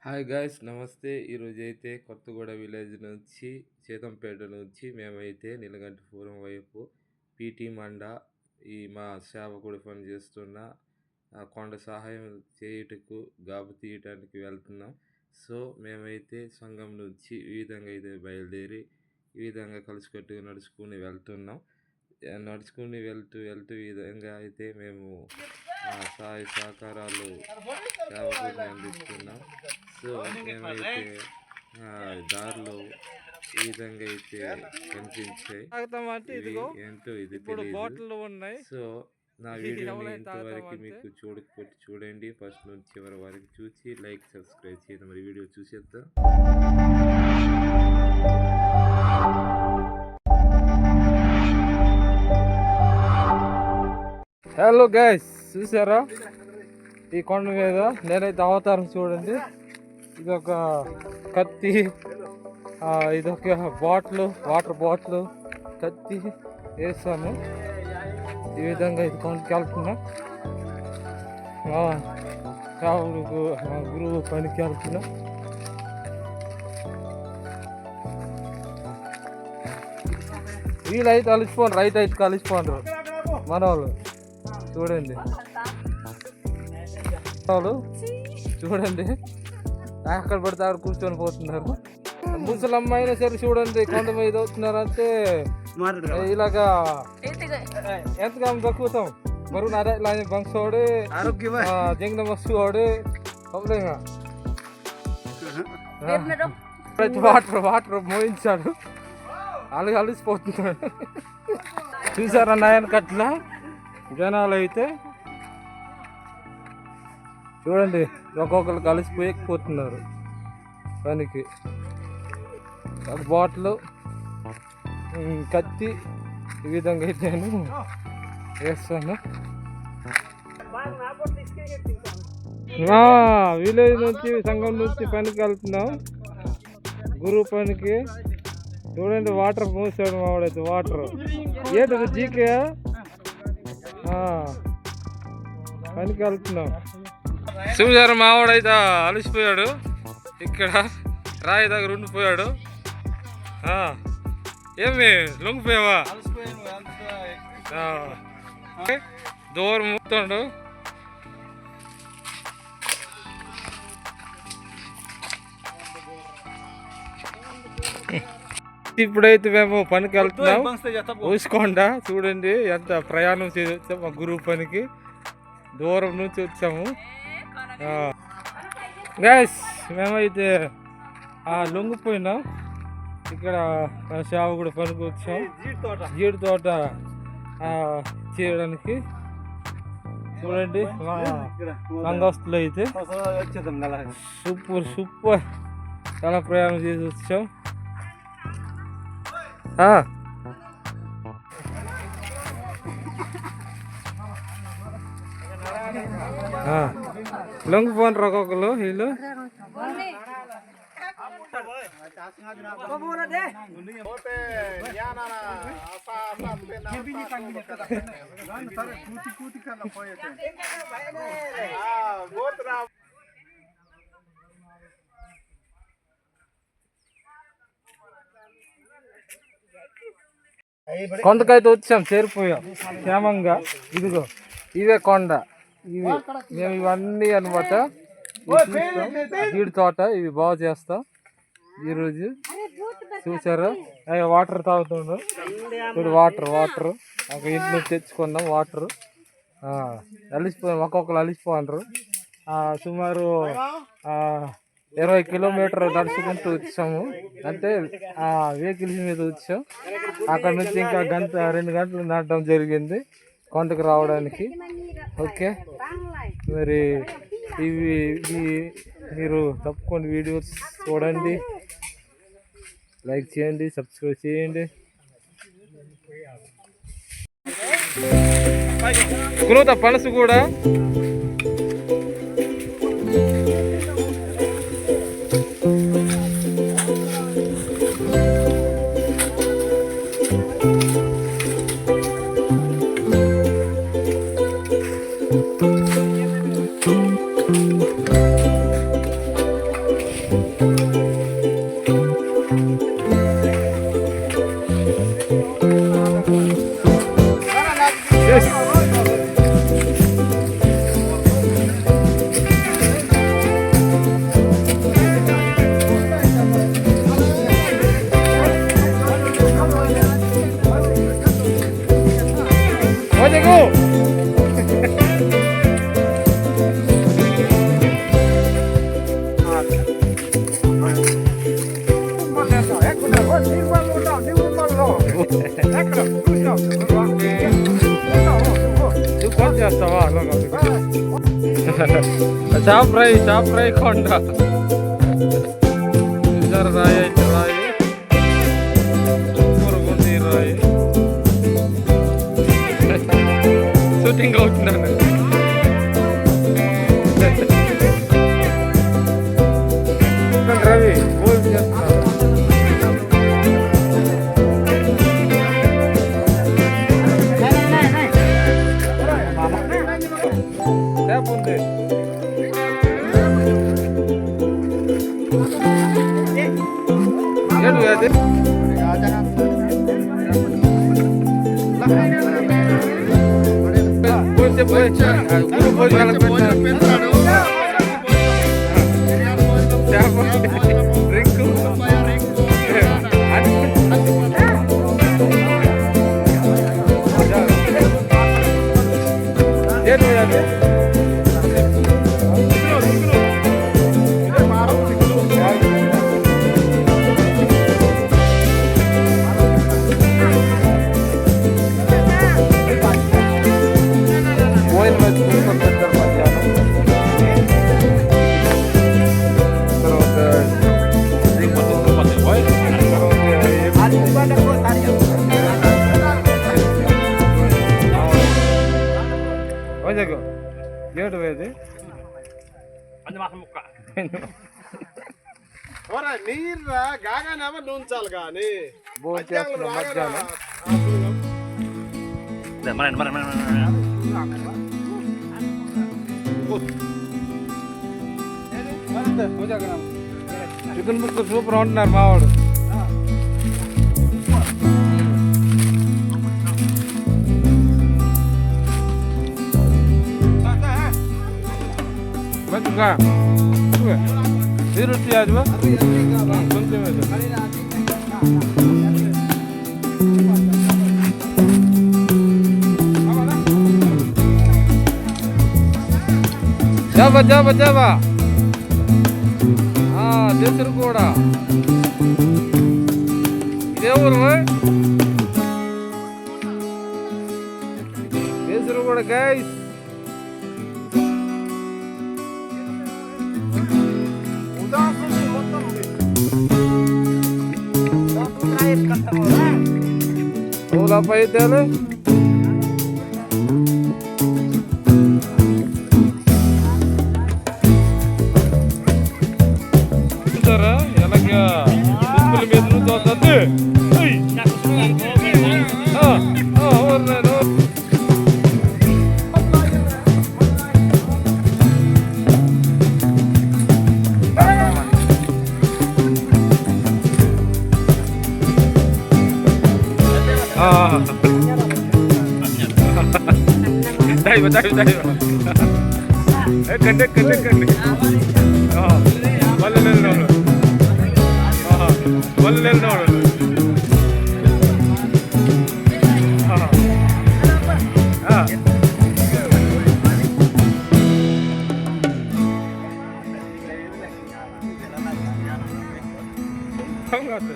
Hi guys నమస్తే. ఈరోజైతే Kothaguda village నుంచి చేతంపేట నుంచి మేమైతే నీలగంటిపురం వైపు పీటీ మండ మా సేవకుడు పని చేస్తున్న కొండ సహాయం చేయుటకు గాబు తీయటానికి వెళ్తున్నాం. సో మేమైతే సంఘం నుంచి ఈ విధంగా అయితే బయలుదేరి ఈ విధంగా కలిసికట్టుగా నడుచుకుని వెళ్తున్నాం. నడుచుకుని వెళ్తూ ఈ విధంగా అయితే మేము సహాయ సహకారాలు సేవకుడిని అందిస్తున్నాం. సో మేమైతే దారిలో ఈ విధంగా అయితే కనిపించాయి. ఏంటో ఇది తెలియదు. సో నా వీడియోని ఇంతవరకు మీకు చూడకపోతే చూడండి, ఫస్ట్ నుంచి చివరి వరకు చూసి లైక్ సబ్స్క్రైబ్ చేయండి. మరి వీడియో చూసేద్దాం. హలో గైస్, చూసారా ఈ కొండ మీద నేనైతే అవతారం చూడండి. ఇదొక కత్తి, ఇదొక బాటిల్, వాటర్ బాటిల్, కత్తి వేసాను. ఈ విధంగా ఇది కొండకి వెళ్తున్నా. గురువు పనికి వెళ్తున్నా. వీళ్ళైతే కలిసిపోండి, రైట్ అయితే కలిసిపోండ్రు మన వాళ్ళు. చూడండి చూడండి ఎక్కడ పడితే అక్కడ కూర్చొని పోతున్నారు. ముసలమ్మ అయినా సరే చూడండి కొండ మీద అవుతున్నారంటే ఇలాగా ఎంతగా దక్కుతాం. బరువు అదే బంక్సోడు జంగ మస్తోడు వాటర్ మోయించాడు. అలాగే అలిసిపోతున్నాడు. చూసారా నాయన కట్ల జనాలు అయితే చూడండి ఒక్కొక్కరు కలిసిపోయకపోతున్నారు పనికి. బాటిల్, కత్తి ఈ విధంగా అయితే నేను వేస్తాను. విలేజ్ నుంచి సంఘం నుంచి పనికి వెళ్తున్నాం, గురువు పనికి. చూడండి వాటర్ మూసాడు మావాడైతే. వాటర్ ఏంటది జీకే పనికి వెళ్తున్నాం. చూసారు మావాడైతే అలసిపోయాడు. ఇక్కడ రాయి దగ్గర ఉండిపోయాడు. ఏమి లొంగిపోయావా? దూరం మూతాడు. ఇప్పుడైతే మేము పనికి వెళ్తున్నాం ఊసుకోండా. చూడండి ఎంత ప్రయాణం చేసి వచ్చాము మా గురువు పనికి. దూరం నుంచి వచ్చాము గైస్. మేమైతే లొంగిపోయినాం. ఇక్కడ సేవకుడు పనికి వచ్చాం జీడి తోట చేయడానికి. చూడండి మా సంఘస్తులు అయితే సూపర్ చాలా ప్రయాణం చేసి వచ్చాం. లొంగిపోండ్రు ఒక్కొక్కరు వీళ్ళు. కొండకైతే వచ్చాం, చేరిపోయాం క్షేమంగా. ఇదిగో ఇవే కొండ, ఇవి మేము ఇవన్నీ అనమాట జీడి తోట. ఇవి బాగు చేస్తాం ఈరోజు. చూసారు వాటర్ తాగుతుండ్రు. ఇప్పుడు వాటర్ ఒక ఇంటి నుంచి తెచ్చుకున్నాం వాటర్. అలిసిపోయాం, ఒక్కొక్కరు అలిసిపోండ్రు. సుమారు 20 కిలోమీటర్ నడుచుకుంటూ వచ్చాము. అంటే వెహికల్స్ మీద వచ్చాం. అక్కడ నుంచి ఇంకా 2 గంటలు నడడం జరిగింది కొండకు రావడానికి. ఓకే, మరి ఇవి మీరు తప్పకుండా వీడియోస్ చూడండి, లైక్ చేయండి, సబ్స్క్రైబ్ చేయండి. కులుత పనసు కూడా చాప్ ఫ్రై కొండ చూసారు రాయి అయితే రాయి సూపర్ ఉంది రాయి షూటింగ్ అవుతున్నాను రవి గోల్ చేస్తున్నాను ఉంది ఏంటి అది ఏంటి అది ఏడు వేది నీర్రా గాగానేమో నూంచాలి కానీ చికెన్ ముక్క సూపర్ ఉంటున్నారు మావాడు మంచిగా రొట్టి అది కొంచెం జాబా దేశరు కూడా ఇదే ఊరు దేశరు కూడా గైస్ ఓలాపై తేలే చూసారా ఎలాగా దుంపుల మీద నుంచి వస్తుంది కండి ಒಳ್ಳೆ ನೋಡು ಹಂಗಾತ